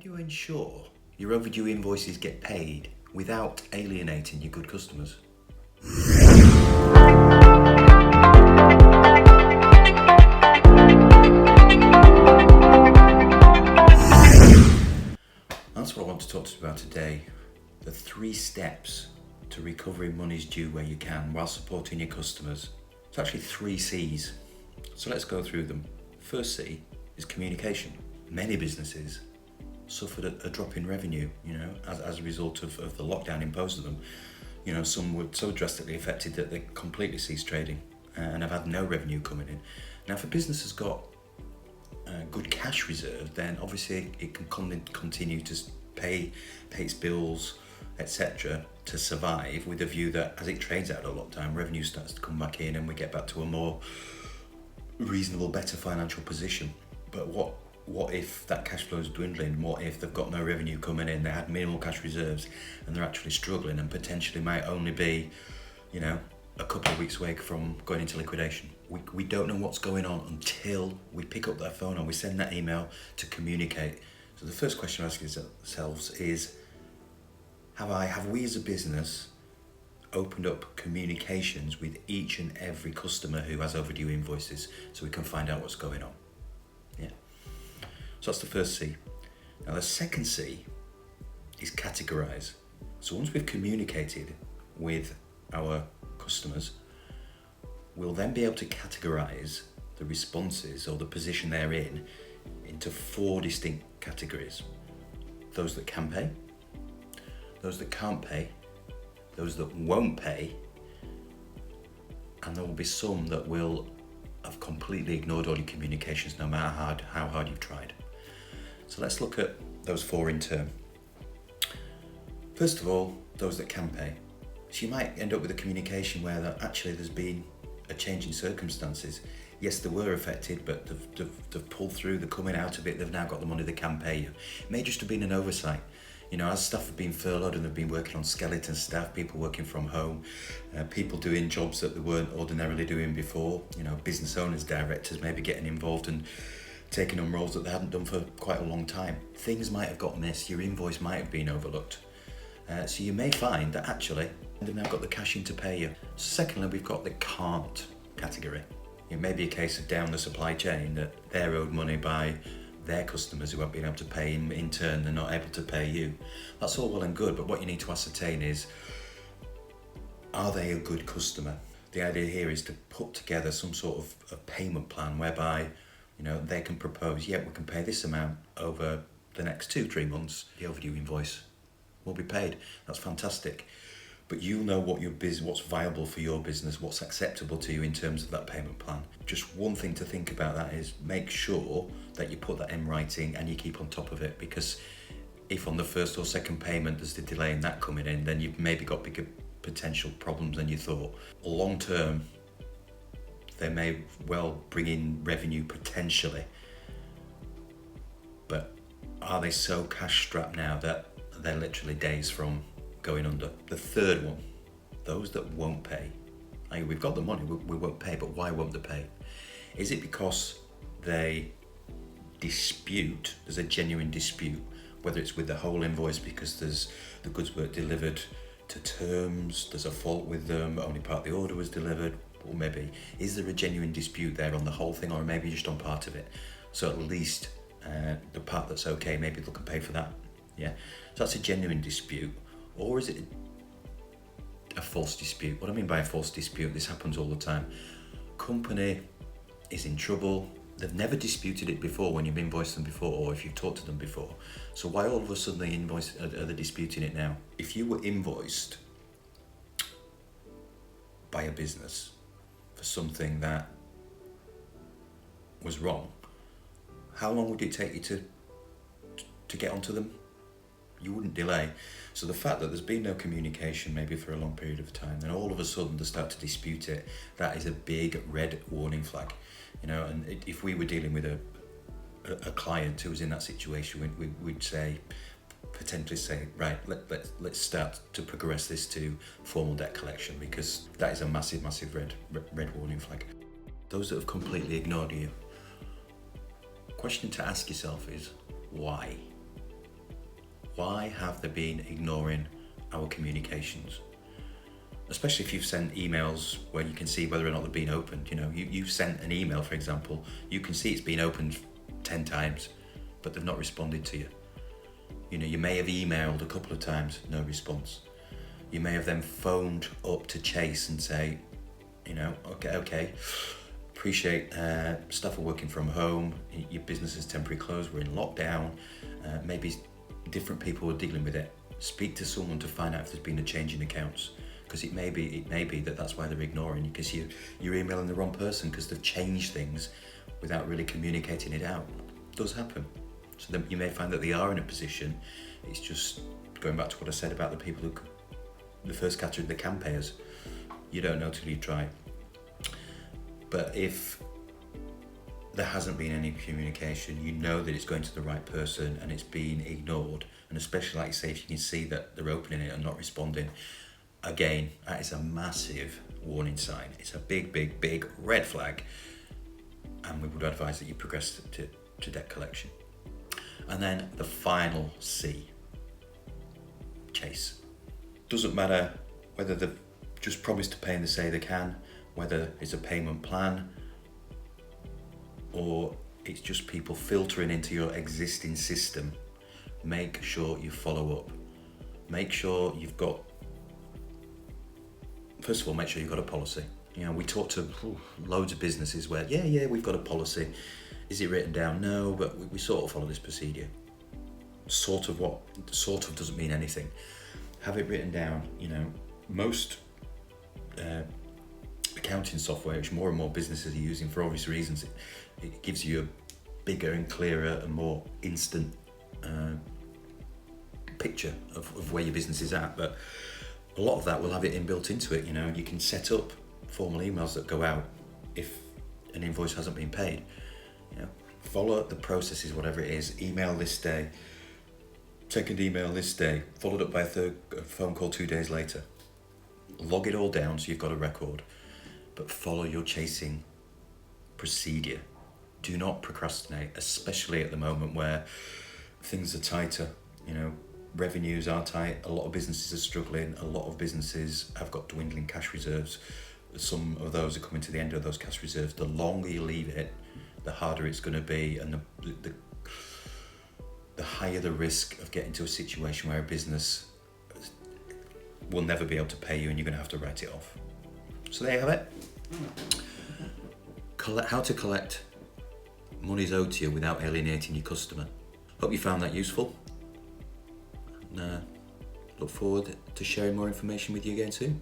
do you ensure your overdue invoices get paid without alienating your good customers? That's what I want to talk to you about today. The 3 steps to recovering monies due where you can while supporting your customers. It's actually 3 C's. So let's go through them. First C is communication. Many businesses suffered a drop in revenue, as a result of the lockdown imposed on them. Some were so drastically affected that they completely ceased trading and have had no revenue coming in. Now, if a business has got good cash reserve, then obviously it can continue to pay its bills, etc., to survive, with a view that as it trades out of lockdown, revenue starts to come back in and we get back to a more reasonable, better financial position. But what if that cash flow is dwindling? What if they've got no revenue coming in, they had minimal cash reserves and they're actually struggling and potentially might only be, a couple of weeks away from going into liquidation? We don't know what's going on until we pick up that phone and we send that email to communicate. So the first question we ask ourselves is, have we as a business opened up communications with each and every customer who has overdue invoices so we can find out what's going on? Yeah. So that's the first C. Now the second C is categorize. So once we've communicated with our customers, we'll then be able to categorize the responses or the position they're in into 4 distinct categories. Those that can pay, those that can't pay, those that won't pay, and there will be some that will have completely ignored all your communications no matter how hard you've tried. So let's look at those 4 in turn. First of all, those that can pay. So you might end up with a communication where actually there's been a change in circumstances. Yes, they were affected, but they've pulled through, they're coming out of it, they've now got the money they can pay you. It may just have been an oversight. As staff have been furloughed and they've been working on skeleton staff, people working from home, people doing jobs that they weren't ordinarily doing before, business owners, directors maybe getting involved and taking on roles that they hadn't done for quite a long time. Things might have got missed, your invoice might have been overlooked. So you may find that actually they've now got the cash in to pay you. Secondly, we've got the can't category. It may be a case of down the supply chain that they're owed money by their customers who haven't been able to pay, in turn they're not able to pay you. That's all well and good, but what you need to ascertain is, are they a good customer? The idea here is to put together some sort of a payment plan whereby they can propose, we can pay this amount over the next 2-3 months. The overdue invoice will be paid. That's fantastic. But you'll know what's viable for your business, what's acceptable to you in terms of that payment plan. Just one thing to think about that is make sure that you put that in writing and you keep on top of it, because if on the first or second payment there's a delay in that coming in, then you've maybe got bigger potential problems than you thought. Long term, they may well bring in revenue potentially, but are they so cash strapped now that they're literally days from going under? The third one, those that won't pay. We've got the money, we won't pay, but why won't they pay? Is it because they dispute, there's a genuine dispute, whether it's with the whole invoice because the goods weren't delivered to terms, there's a fault with them, only part of the order was delivered, or maybe, is there a genuine dispute there on the whole thing, or maybe just on part of it? So at least the part that's okay, maybe they can pay for that. Yeah, so that's a genuine dispute. Or is it a false dispute? What I mean by a false dispute, this happens all the time. Company is in trouble. They've never disputed it before when you've invoiced them before, or if you've talked to them before. So why all of a sudden are they disputing it now? If you were invoiced by a business for something that was wrong, how long would it take you to get onto them? You wouldn't delay. So the fact that there's been no communication maybe for a long period of time, then all of a sudden they start to dispute it, that is a big red warning flag. And if we were dealing with a client who was in that situation, we'd potentially say, right, let's start to progress this to formal debt collection, because that is a massive red warning flag. Those that have completely ignored you, question to ask yourself is, why? Why have they been ignoring our communications? Especially if you've sent emails where you can see whether or not they've been opened. You know, you've sent an email, for example, you can see it's been opened 10 times, but they've not responded to you. You know, you may have emailed a couple of times, no response. You may have then phoned up to chase and say, you know, okay, appreciate staff are working from home, your business is temporarily closed, we're in lockdown, maybe different people are dealing with it. Speak to someone to find out if there's been a change in accounts, because it may be that's why they're ignoring you, because you're emailing the wrong person because they've changed things without really communicating it out. It does happen. So then you may find that they are in a position, it's just going back to what I said about the people who, the first category, the can payers. You don't know till you try. But if there hasn't been any communication, you know that it's going to the right person and it's being ignored, and especially, like you say, if you can see that they're opening it and not responding, again, that is a massive warning sign. It's a big red flag, and we would advise that you progress to debt collection. And then the final C, chase. Doesn't matter whether they've just promised to pay and they say they can, whether it's a payment plan, or it's just people filtering into your existing system. Make sure you follow up. Make sure you've got, first of all, make sure you've got a policy. You know, we talk to loads of businesses where, yeah, we've got a policy. Is it written down? No, but we sort of follow this procedure. Sort of doesn't mean anything. Have it written down. You know, most accounting software, which more and more businesses are using for obvious reasons, it gives you a bigger and clearer and more instant picture of where your business is at. But a lot of that will have it inbuilt into it. You know, you can set up formal emails that go out if an invoice hasn't been paid. You know, follow the processes, whatever it is. Email this day, second email this day, followed up by a third phone call 2 days later. Log it all down so you've got a record, but follow your chasing procedure. Do not procrastinate, especially at the moment where things are tighter. You know, revenues are tight, a lot of businesses are struggling, a lot of businesses have got dwindling cash reserves. Some of those are coming to the end of those cash reserves. The longer you leave it, the harder it's going to be, and the higher the risk of getting to a situation where a business will never be able to pay you and you're going to have to write it off. So there you have it. How to collect monies owed to you without alienating your customer. Hope you found that useful. And, look forward to sharing more information with you again soon.